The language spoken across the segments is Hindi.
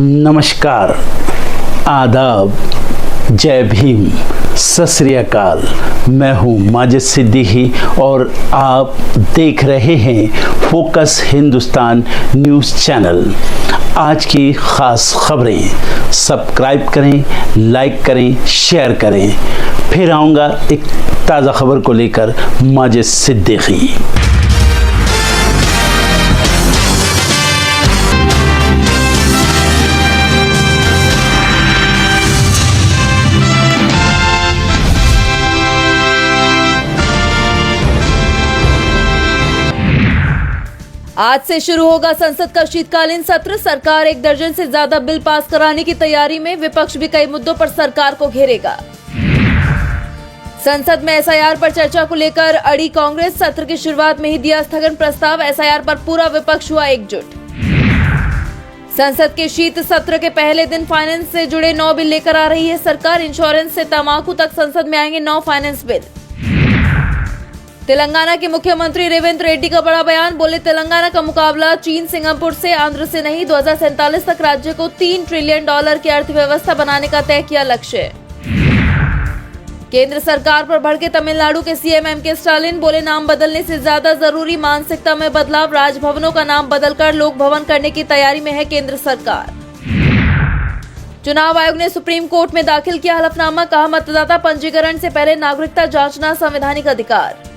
नमस्कार, आदाब, जय भीम, सत श्री अकाल। मैं हूँ माजिद सिद्दीकी और आप देख रहे हैं फोकस हिंदुस्तान न्यूज़ चैनल। आज की ख़ास खबरें सब्सक्राइब करें, लाइक करें, शेयर करें। फिर आऊँगा एक ताज़ा खबर को लेकर माजिद सिद्दीकी। आज से शुरू होगा संसद का शीतकालीन सत्र। सरकार 1 दर्जन से ज्यादा बिल पास कराने की तैयारी में। विपक्ष भी कई मुद्दों पर सरकार को घेरेगा। संसद में एसआईआर पर चर्चा को लेकर अड़ी कांग्रेस। सत्र की शुरुआत में ही दिया स्थगन प्रस्ताव। एसआईआर पर पूरा विपक्ष हुआ एकजुट। संसद के शीत सत्र के पहले दिन फाइनेंस से जुड़े 9 बिल लेकर आ रही है सरकार। इंश्योरेंस से तंबाकू तक संसद में आएंगे 9 फाइनेंस बिल। तेलंगाना के मुख्यमंत्री रेवंत रेड्डी का बड़ा बयान। बोले, तेलंगाना का मुकाबला चीन, सिंगापुर से, आंध्र से नहीं। 2047 तक राज्य को $3 ट्रिलियन की अर्थव्यवस्था बनाने का तय किया लक्ष्य। केंद्र सरकार पर भड़के तमिलनाडु के सीएम एमके स्टालिन। बोले, नाम बदलने से ज्यादा जरूरी मानसिकता में बदलाव। राजभवनों का नाम बदलकर लोक भवन करने की तैयारी में है केंद्र सरकार। चुनाव आयोग ने सुप्रीम कोर्ट में दाखिल किया हलफनामा। कहा, मतदाता पंजीकरण से पहले नागरिकता जांचना संवैधानिक अधिकार।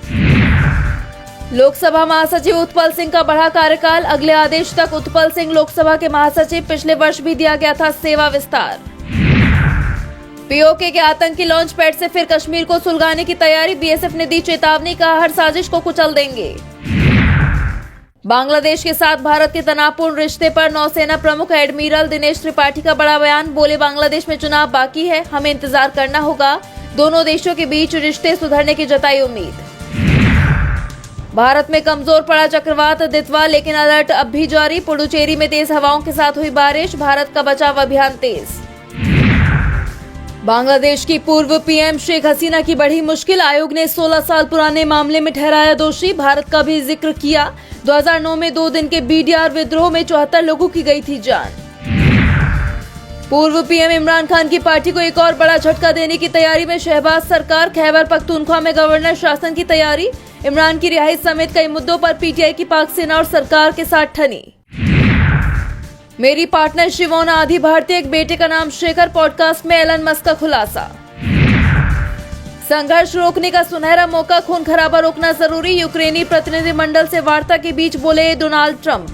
लोकसभा महासचिव उत्पल सिंह का बढ़ा कार्यकाल। अगले आदेश तक उत्पल सिंह लोकसभा के महासचिव। पिछले वर्ष भी दिया गया था सेवा विस्तार। पीओके के आतंकी लॉन्च पैड से फिर कश्मीर को सुलगाने की तैयारी। बीएसएफ ने दी चेतावनी। कहा, हर साजिश को कुचल देंगे। बांग्लादेश के साथ भारत के तनावपूर्ण रिश्ते पर नौसेना प्रमुख एडमिरल दिनेश त्रिपाठी का बड़ा बयान। बोले, बांग्लादेश में चुनाव बाकी है, हमें इंतजार करना होगा। दोनों देशों के बीच रिश्ते सुधरने की जताई उम्मीद। भारत में कमजोर पड़ा चक्रवात दितवा, लेकिन अलर्ट अब भी जारी। पुडुचेरी में तेज हवाओं के साथ हुई बारिश। भारत का बचाव अभियान तेज। बांग्लादेश की पूर्व पीएम शेख हसीना की बढ़ी मुश्किल। आयोग ने 16 साल पुराने मामले में ठहराया दोषी। भारत का भी जिक्र किया। 2009 में 2 दिन के बीडीआर विद्रोह में 74 लोगों की गई थी जान। पूर्व पीएम इमरान खान की पार्टी को एक और बड़ा झटका देने की तैयारी में शहबाज सरकार। खैबर पख्तूनख्वा में गवर्नर शासन की तैयारी। इमरान की रिहाई समेत कई मुद्दों पर पीटीआई की पाक सेना और सरकार के साथ ठनी। मेरी पार्टनर शिवोना आधी भारतीय, एक बेटे का नाम शेखर। पॉडकास्ट में एलन मस्क का खुलासा। संघर्ष रोकने का सुनहरा मौका। खून खराबा रोकना जरूरी। यूक्रेनी प्रतिनिधिमंडल से वार्ता के बीच बोले डोनाल्ड ट्रंप।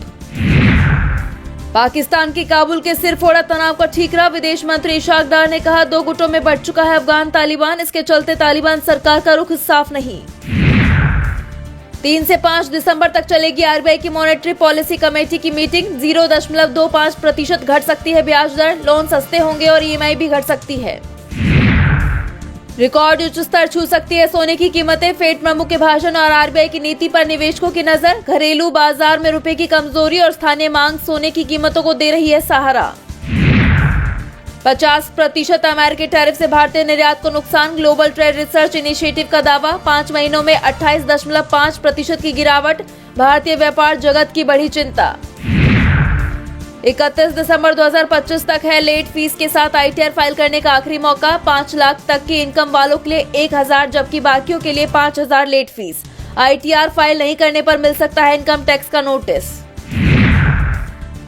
पाकिस्तान के काबुल के सिर फोड़ा तनाव का ठीकरा। विदेश मंत्री इशाक डार ने कहा, 2 गुटों में बढ़ चुका है अफगान तालिबान। इसके चलते तालिबान सरकार का रुख साफ नहीं। 3 से 5 दिसंबर तक चलेगी आरबीआई की मॉनेटरी पॉलिसी कमेटी की मीटिंग। 0.25% घट सकती है ब्याज दर। लोन सस्ते होंगे और ईएमआई भी घट सकती है। रिकॉर्ड उच्च स्तर छू सकती है सोने की कीमतें। फेड प्रमुख के भाषण और आरबीआई की नीति पर निवेशकों की नजर। घरेलू बाजार में रुपए की कमजोरी और स्थानीय मांग सोने की कीमतों को दे रही है सहारा। 50% अमेरिकी टैरिफ से भारतीय निर्यात को नुकसान। ग्लोबल ट्रेड रिसर्च इनिशिएटिव का दावा। 5 महीनों में 28.5% की गिरावट। भारतीय व्यापार जगत की बढ़ी चिंता। 31 दिसंबर 2025 तक है लेट फीस के साथ आईटीआर फाइल करने का आखिरी मौका। 5 लाख तक की इनकम वालों के लिए 1000, जबकि बाकियों के लिए 5000 लेट फीस। आईटीआर फाइल नहीं करने पर मिल सकता है इनकम टैक्स का नोटिस।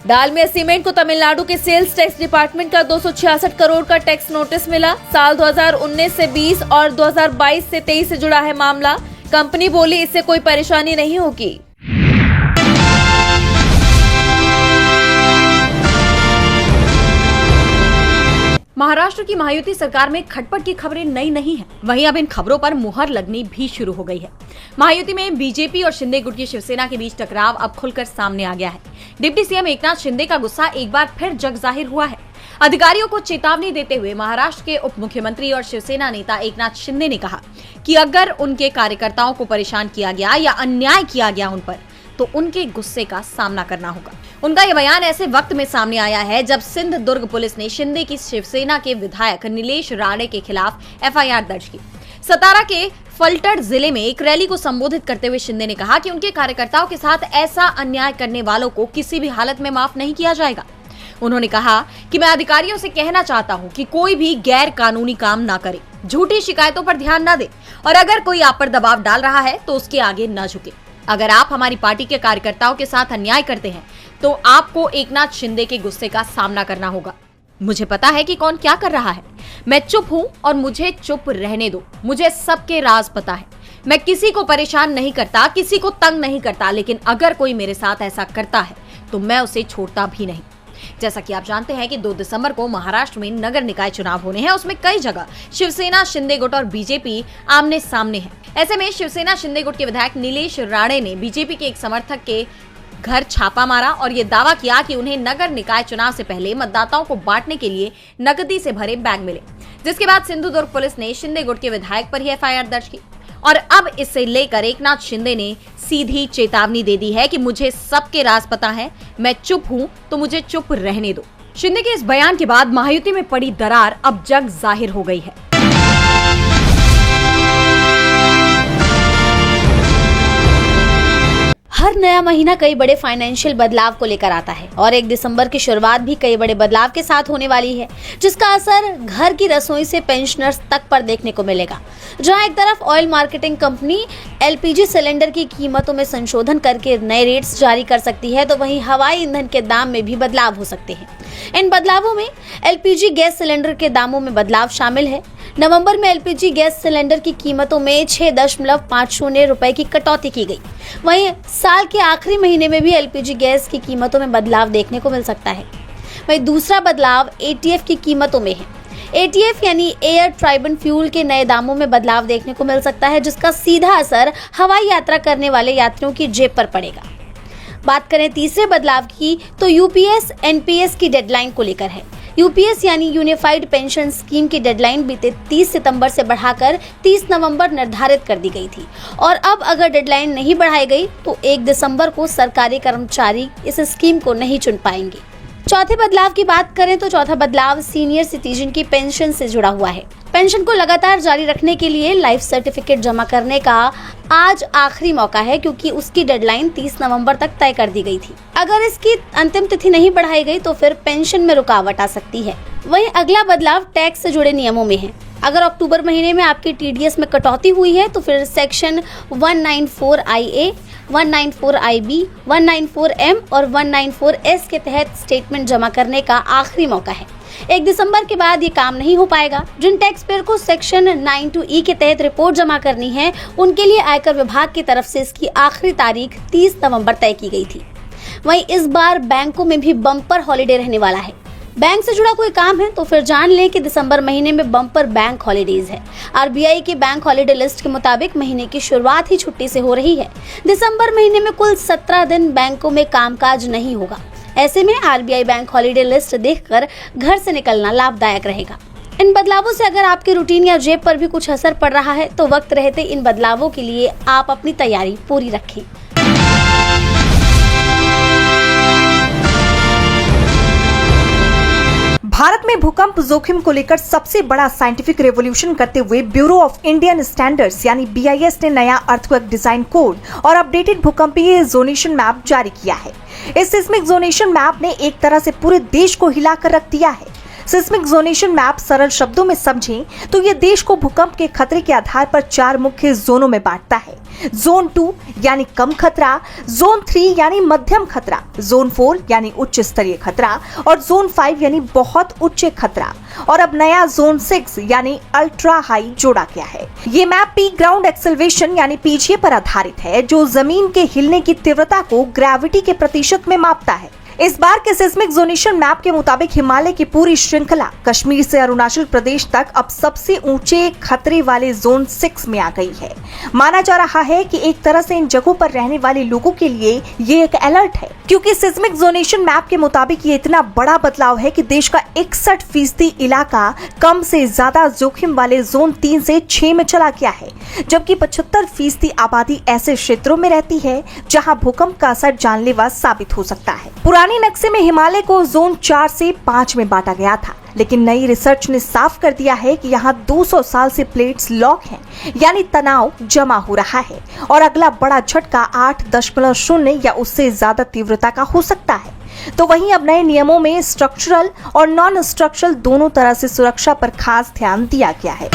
डालमिया सीमेंट को तमिलनाडु के सेल्स टैक्स डिपार्टमेंट का 266 करोड़ का टैक्स नोटिस मिला। साल 2019 से 20 और 2022 से 23 से जुड़ा है मामला। कंपनी बोली, इससे कोई परेशानी नहीं होगी। महाराष्ट्र की महायुति सरकार में खटपट की खबरें नई नहीं है। वहीं अब इन खबरों पर मुहर लगनी भी शुरू हो गई है। महायुति में बीजेपी और शिंदे गुट की शिवसेना के बीच टकराव अब खुलकर सामने आ गया है। डिप्टी सीएम एकनाथ शिंदे का गुस्सा एक बार फिर जग जाहिर हुआ है। अधिकारियों को चेतावनी देते हुए महाराष्ट्र के उप मुख्यमंत्री और शिवसेना नेता एकनाथ शिंदे ने कहा कि अगर उनके कार्यकर्ताओं को परेशान किया गया या अन्याय किया गया उन पर, तो उनके गुस्से का सामना करना होगा। उनका यह बयान ऐसे वक्त में सामने आया है जब सिंध दुर्ग पुलिस ने शिंदे की शिवसेना के विधायक नीलेश राणे के खिलाफ एफआईआर दर्ज की। सतारा के फलटण जिले में एक रैली को संबोधित करते हुए शिंदे ने कहा कि उनके कार्यकर्ताओं के साथ ऐसा अन्याय करने वालों को किसी भी हालत में माफ नहीं किया जाएगा। उन्होंने कहा कि मैं अधिकारियों से कहना चाहता हूं कि कोई भी गैर कानूनी काम ना करे, झूठी शिकायतों पर ध्यान ना दे और अगर कोई आप पर दबाव डाल रहा है तो उसके आगे न झुके। अगर आप हमारी पार्टी के कार्यकर्ताओं के साथ अन्याय करते हैं तो आपको एकनाथ शिंदे के गुस्से का सामना करना होगा। मुझे पता है कि कौन क्या कर रहा है। मैं चुप हूं और मुझे चुप रहने दो। मुझे सबके राज पता है। मैं किसी को परेशान नहीं करता, किसी को तंग नहीं करता, लेकिन अगर कोई मेरे साथ ऐसा करता है तो मैं उसे छोड़ता भी नहीं। जैसा कि आप जानते हैं कि 2 दिसंबर को महाराष्ट्र में नगर निकाय चुनाव होने हैं। उसमें कई जगह शिवसेना, शिंदे गुट और बीजेपी आमने सामने है। ऐसे में शिवसेना शिंदे गुट के विधायक नीलेश राणे ने बीजेपी के एक समर्थक के घर छापा मारा और ये दावा किया कि उन्हें नगर निकाय चुनाव से पहले मतदाताओं को बांटने के लिए नकदी से भरे बैग मिले, जिसके बाद सिंधुदुर्ग पुलिस ने शिंदे गुट के विधायक पर ही एफआईआर दर्ज की और अब इससे लेकर एकनाथ शिंदे ने सीधी चेतावनी दे दी है कि मुझे सबके राज पता है, मैं चुप हूं तो मुझे चुप रहने दो। शिंदे के इस बयान के बाद महायुति में पड़ी दरार अब जग जाहिर हो गई है। हर नया महीना कई बड़े फाइनेंशियल बदलाव को लेकर आता है और 1 दिसंबर की शुरुआत भी कई बड़े बदलाव के साथ होने वाली है, जिसका असर घर की रसोई से पेंशनर्स तक पर देखने को मिलेगा। जहां एक तरफ oil marketing company LPG cylinder की कीमतों में संशोधन करके नए रेट्स जारी कर सकती है, तो वहीं हवाई ईंधन के दाम में भी बदलाव हो सकते हैं। इन बदलावों में एलपीजी गैस सिलेंडर के दामों में बदलाव शामिल है। नवंबर में एलपीजी गैस सिलेंडर की कीमतों में 6.50 रुपए की कटौती की गई। वहीं साल के आखिरी महीने में भी एलपीजी गैस की कीमतों में बदलाव देखने को मिल सकता है। वहीं दूसरा बदलाव एटीएफ की कीमतों में है। एटीएफ यानी एयर ट्राइबन फ्यूल के नए दामों में बदलाव देखने को मिल सकता है, जिसका सीधा असर हवाई यात्रा करने वाले यात्रियों की जेब पर पड़ेगा। बात करें तीसरे बदलाव की तो यूपीएस एनपीएस की डेडलाइन को लेकर है। यूपीएस यानी यूनिफाइड पेंशन स्कीम की डेडलाइन बीते 30 सितंबर से बढ़ाकर 30 नवंबर निर्धारित कर दी गई थी और अब अगर डेडलाइन नहीं बढ़ाई गई तो 1 दिसंबर को सरकारी कर्मचारी इस स्कीम को नहीं चुन पाएंगे। चौथे बदलाव की बात करें तो चौथा बदलाव सीनियर सिटीजन की पेंशन से जुड़ा हुआ है। पेंशन को लगातार जारी रखने के लिए लाइफ सर्टिफिकेट जमा करने का आज आखिरी मौका है, क्योंकि उसकी डेडलाइन 30 नवंबर तक तय कर दी गई थी। अगर इसकी अंतिम तिथि नहीं बढ़ाई गई तो फिर पेंशन में रुकावट आ सकती है। वहीं अगला बदलाव टैक्स से जुड़े नियमों में है। अगर अक्टूबर महीने में आपकी टीडीएस में कटौती हुई है तो फिर सेक्शन 194IA, 194IB, 194M और 194S के तहत स्टेटमेंट जमा करने का आखिरी मौका है। 1 दिसंबर के बाद ये काम नहीं हो पाएगा। जिन टैक्स पेयर को सेक्शन 92E के तहत रिपोर्ट जमा करनी है, उनके लिए आयकर विभाग की तरफ से इसकी आखिरी तारीख 30 नवंबर तय की गई थी। वहीं इस बार बैंकों में भी बम्पर हॉलिडे रहने वाला है। बैंक से जुड़ा कोई काम है तो फिर जान लें कि दिसंबर महीने में बम्पर बैंक हॉलिडेज है। आरबीआई के बैंक हॉलिडे लिस्ट के मुताबिक महीने की शुरुआत ही छुट्टी से हो रही है। दिसंबर महीने में कुल 17 दिन बैंकों में कामकाज नहीं होगा। ऐसे में आरबीआई बैंक हॉलिडे लिस्ट देखकर घर से निकलना लाभदायक रहेगा। इन बदलावों से अगर आपके रूटीन या जेब पर भी कुछ असर पड़ रहा है तो वक्त रहते इन बदलावों के लिए आप अपनी तैयारी पूरी रखें। भारत में भूकंप जोखिम को लेकर सबसे बड़ा साइंटिफिक रेवोल्यूशन करते हुए ब्यूरो ऑफ इंडियन स्टैंडर्ड्स यानी BIS ने नया अर्थक्वेक डिजाइन कोड और अपडेटेड भूकंपीय जोनेशन मैप जारी किया है। इस सिस्मिक जोनेशन मैप ने एक तरह से पूरे देश को हिलाकर रख दिया है। सिस्मिक जोनेशन मैप सरल शब्दों में समझें तो ये देश को भूकंप के खतरे के आधार पर 4 मुख्य जोनों में बांटता है। जोन 2 यानी कम खतरा, जोन 3 यानी मध्यम खतरा, जोन 4 यानी उच्च स्तरीय खतरा और जोन 5 यानी बहुत उच्च खतरा। और अब नया जोन 6 यानी अल्ट्रा हाई जोड़ा गया है। ये मैप पी ग्राउंड एक्सेलरेशन यानी PGA पर आधारित है, जो जमीन के हिलने की तीव्रता को ग्रेविटी के प्रतिशत में मापता है। इस बार के सिस्मिक जोनेशन मैप के मुताबिक हिमालय की पूरी श्रृंखला कश्मीर से अरुणाचल प्रदेश तक अब सबसे ऊंचे खतरे वाले जोन 6 में आ गई है। माना जा रहा है कि एक तरह से इन जगहों पर रहने वाले लोगों के लिए ये एक अलर्ट है, क्योंकि सिस्मिक जोनेशन मैप के मुताबिक ये इतना बड़ा बदलाव है कि देश का 61% इलाका कम से ज्यादा जोखिम वाले जोन 3 से 6 में चला गया है, जबकि 75% आबादी ऐसे क्षेत्रों में रहती है जहाँ भूकंप का असर जानलेवा साबित हो सकता है। पुराने नक्शे में हिमालय को जोन 4 से 5 में बांटा गया था, लेकिन नई रिसर्च ने साफ कर दिया है कि यहाँ 200 साल से प्लेट्स लॉक हैं, यानी तनाव जमा हो रहा है और अगला बड़ा झटका 8.0 या उससे ज्यादा तीव्रता का हो सकता है। तो वहीं अब नए नियमों में स्ट्रक्चरल और नॉन स्ट्रक्चरल दोनों तरह से सुरक्षा पर खास ध्यान दिया गया है।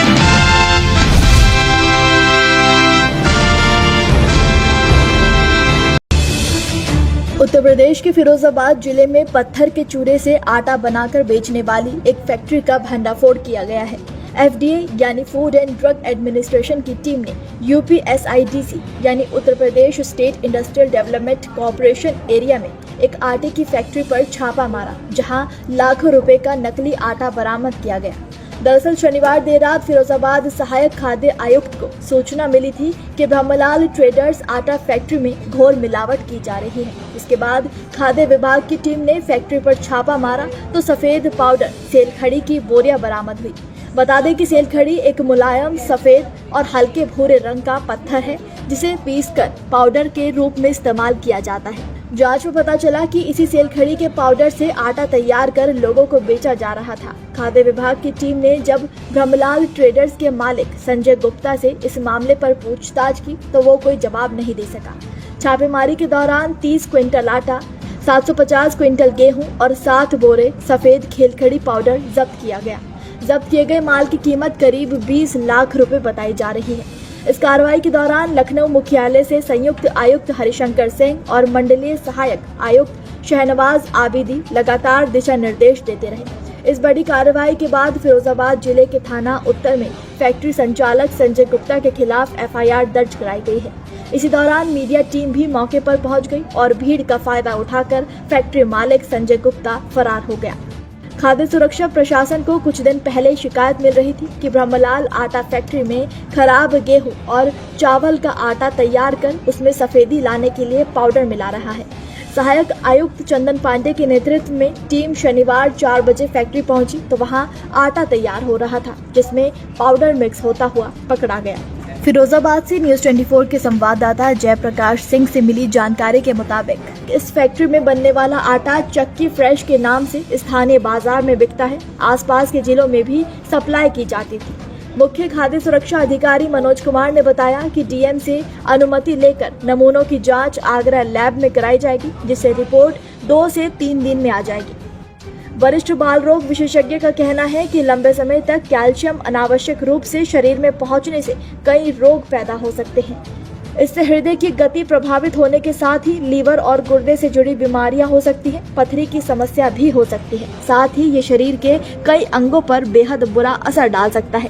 उत्तर प्रदेश के फिरोजाबाद जिले में पत्थर के चूरे से आटा बनाकर बेचने वाली एक फैक्ट्री का भंडाफोड़ किया गया है। FDA यानी फूड एंड ड्रग एडमिनिस्ट्रेशन की टीम ने UPSIDC यानी Uttar Pradesh state industrial development corporation area में एक आटे की फैक्ट्री पर छापा मारा, जहां लाखों रुपए का नकली आटा बरामद किया गया। दरअसल शनिवार देर रात फिरोजाबाद सहायक खाद्य आयुक्त को सूचना मिली थी कि ब्रह्मलाल ट्रेडर्स आटा फैक्ट्री में घोर मिलावट की जा रही है। इसके बाद खाद्य विभाग की टीम ने फैक्ट्री पर छापा मारा तो सफेद पाउडर सेलखड़ी की बोरियां बरामद हुई। बता दें कि सेलखड़ी एक मुलायम सफेद और हल्के भूरे रंग का पत्थर है, जिसे पीसकर पाउडर के रूप में इस्तेमाल किया जाता है। जांच में पता चला कि इसी सेलखड़ी के पाउडर से आटा तैयार कर लोगों को बेचा जा रहा था। खाद्य विभाग की टीम ने जब ब्रह्मलाल ट्रेडर्स के मालिक संजय गुप्ता से इस मामले पर पूछताछ की तो वो कोई जवाब नहीं दे सका। छापेमारी के दौरान 30 क्विंटल आटा, 750 क्विंटल गेहूं और 7 बोरे सफेद खेलखड़ी पाउडर जब्त किया गया। जब्त किए गए माल की कीमत करीब 20 लाख रुपए बताई जा रही है। इस कार्रवाई के दौरान लखनऊ मुख्यालय से संयुक्त आयुक्त हरिशंकर सिंह और मंडलीय सहायक आयुक्त शहनवाज आबिदी लगातार दिशा निर्देश देते रहे। इस बड़ी कार्रवाई के बाद फिरोजाबाद जिले के थाना उत्तर में फैक्ट्री संचालक संजय गुप्ता के खिलाफ FIR दर्ज कराई गई है। इसी दौरान मीडिया टीम भी मौके पर पहुंच गई और भीड़ का फायदा उठाकर फैक्ट्री मालिक संजय गुप्ता फरार हो गया। खाद्य सुरक्षा प्रशासन को कुछ दिन पहले शिकायत मिल रही थी कि ब्रह्मलाल आटा फैक्ट्री में खराब गेहूं और चावल का आटा तैयार कर उसमें सफेदी लाने के लिए पाउडर मिला रहा है। सहायक आयुक्त चंदन पांडे के नेतृत्व में टीम शनिवार 4 बजे फैक्ट्री पहुंची तो वहां आटा तैयार हो रहा था, जिसमें पाउडर मिक्स होता हुआ पकड़ा गया। फिरोजाबाद से न्यूज़ 24 के संवाददाता जयप्रकाश सिंह से मिली जानकारी के मुताबिक इस फैक्ट्री में बनने वाला आटा चक्की फ्रेश के नाम से स्थानीय बाजार में बिकता है। आसपास के जिलों में भी सप्लाई की जाती थी। मुख्य खाद्य सुरक्षा अधिकारी मनोज कुमार ने बताया कि DM से अनुमति लेकर नमूनों की जांच आगरा लैब में कराई जाएगी, जिससे रिपोर्ट 2 से 3 दिन में आ जाएगी। वरिष्ठ बाल रोग विशेषज्ञ का कहना है कि लंबे समय तक कैल्शियम अनावश्यक रूप से शरीर में पहुंचने से कई रोग पैदा हो सकते हैं। इससे हृदय की गति प्रभावित होने के साथ ही लीवर और गुर्दे से जुड़ी बीमारियां हो सकती है, पथरी की समस्या भी हो सकती है। साथ ही ये शरीर के कई अंगों पर बेहद बुरा असर डाल सकता है।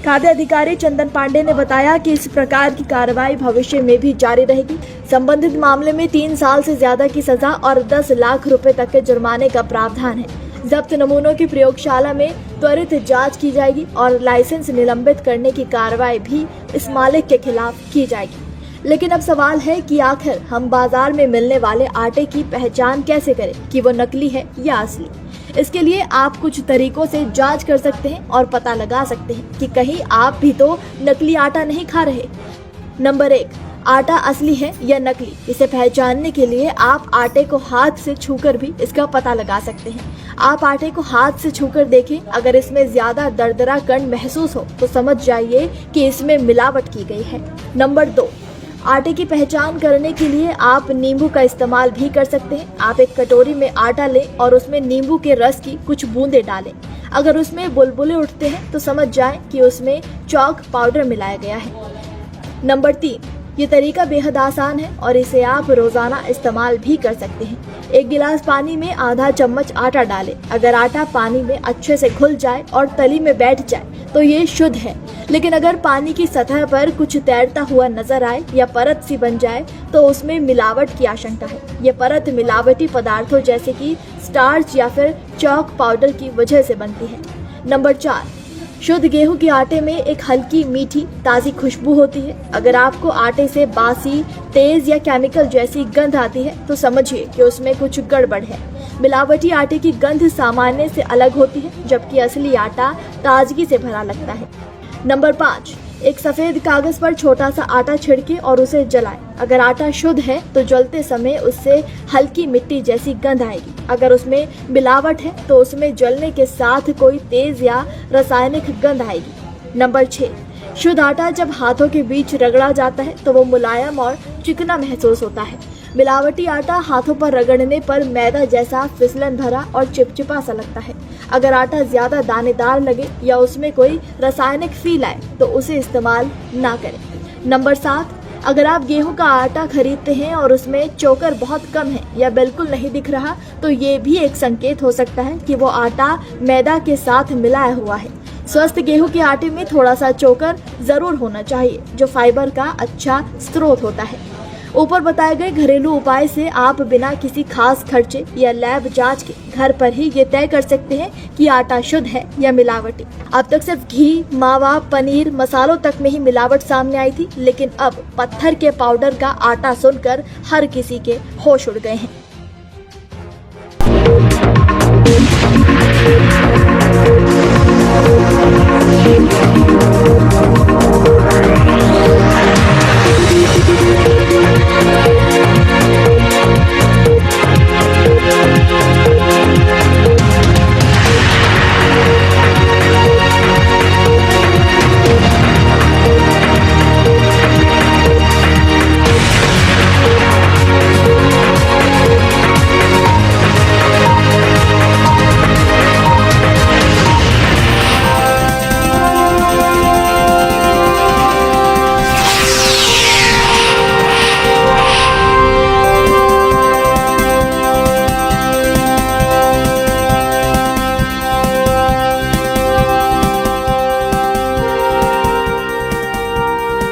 खाद्य अधिकारी चंदन पांडे ने बताया कि इस प्रकार की कार्रवाई भविष्य में भी जारी रहेगी। संबंधित मामले में 3 साल से ज्यादा की सजा और 10 लाख रुपए तक के जुर्माने का प्रावधान है। जब्त नमूनों की प्रयोगशाला में त्वरित जांच की जाएगी और लाइसेंस निलंबित करने की कार्रवाई भी इस मालिक के खिलाफ की जाएगी। लेकिन अब सवाल है कि आखिर हम बाजार में मिलने वाले आटे की पहचान कैसे करें कि वो नकली है या असली। इसके लिए आप कुछ तरीकों से जांच कर सकते हैं और पता लगा सकते हैं कि कहीं आप भी तो नकली आटा नहीं खा रहे। नंबर 1, आटा असली है या नकली। इसे पहचानने के लिए आप आटे को हाथ से छूकर भी इसका पता लगा सकते हैं। आप आटे को हाथ से छूकर देखें, अगर इसमें ज्यादा दरदरा कण महसूस हो तो समझ जाइए कि इसमें मिलावट की गई है। नंबर 2, आटे की पहचान करने के लिए आप नींबू का इस्तेमाल भी कर सकते हैं। आप एक कटोरी में आटा लें और उसमें नींबू के रस की कुछ बूंदें डालें। अगर उसमें बुलबुले उठते हैं तो समझ जाएं कि उसमें चॉक पाउडर मिलाया गया है। नंबर 3, ये तरीका बेहद आसान है और इसे आप रोजाना इस्तेमाल भी कर सकते हैं। 1 गिलास पानी में आधा चम्मच आटा डालें। अगर आटा पानी में अच्छे से घुल जाए और तली में बैठ जाए तो ये शुद्ध है। लेकिन अगर पानी की सतह पर कुछ तैरता हुआ नजर आए या परत सी बन जाए तो उसमें मिलावट की आशंका है। ये परत मिलावटी पदार्थों जैसे कि स्टार्च या फिर चॉक पाउडर की वजह से बनती है। नंबर 4, शुद्ध गेहूं के आटे में एक हल्की मीठी ताज़ी खुशबू होती है। अगर आपको आटे से बासी, तेज या केमिकल जैसी गंध आती है तो समझिए कि उसमें कुछ गड़बड़ है। मिलावटी आटे की गंध सामान्य से अलग होती है, जबकि असली आटा ताजगी से भरा लगता है। नंबर 5, एक सफेद कागज पर छोटा सा आटा छिड़के और उसे जलाएं। अगर आटा शुद्ध है तो जलते समय उससे हल्की मिट्टी जैसी गंध आएगी। अगर उसमें मिलावट है तो उसमें जलने के साथ कोई तेज या रासायनिक गंध आएगी। नंबर 6, शुद्ध आटा जब हाथों के बीच रगड़ा जाता है तो वो मुलायम और चिकना महसूस होता है। मिलावटी आटा हाथों पर रगड़ने पर मैदा जैसा फिसलन भरा और चिपचिपा सा लगता है। अगर आटा ज्यादा दानेदार लगे या उसमें कोई रासायनिक फील आए तो उसे इस्तेमाल ना करें। नंबर 7, अगर आप गेहूं का आटा खरीदते हैं और उसमें चोकर बहुत कम है या बिल्कुल नहीं दिख रहा तो ये भी एक संकेत हो सकता है कि वो आटा मैदा के साथ मिलाया हुआ है। स्वस्थ गेहूं के आटे में थोड़ा सा चोकर जरूर होना चाहिए जो फाइबर का अच्छा स्रोत होता है। ऊपर बताए गए घरेलू उपाय से आप बिना किसी खास खर्चे या लैब जांच के घर पर ही ये तय कर सकते हैं कि आटा शुद्ध है या मिलावटी। अब तक सिर्फ घी, मावा, पनीर, मसालों तक में ही मिलावट सामने आई थी, लेकिन अब पत्थर के पाउडर का आटा सुनकर हर किसी के होश उड़ गए हैं।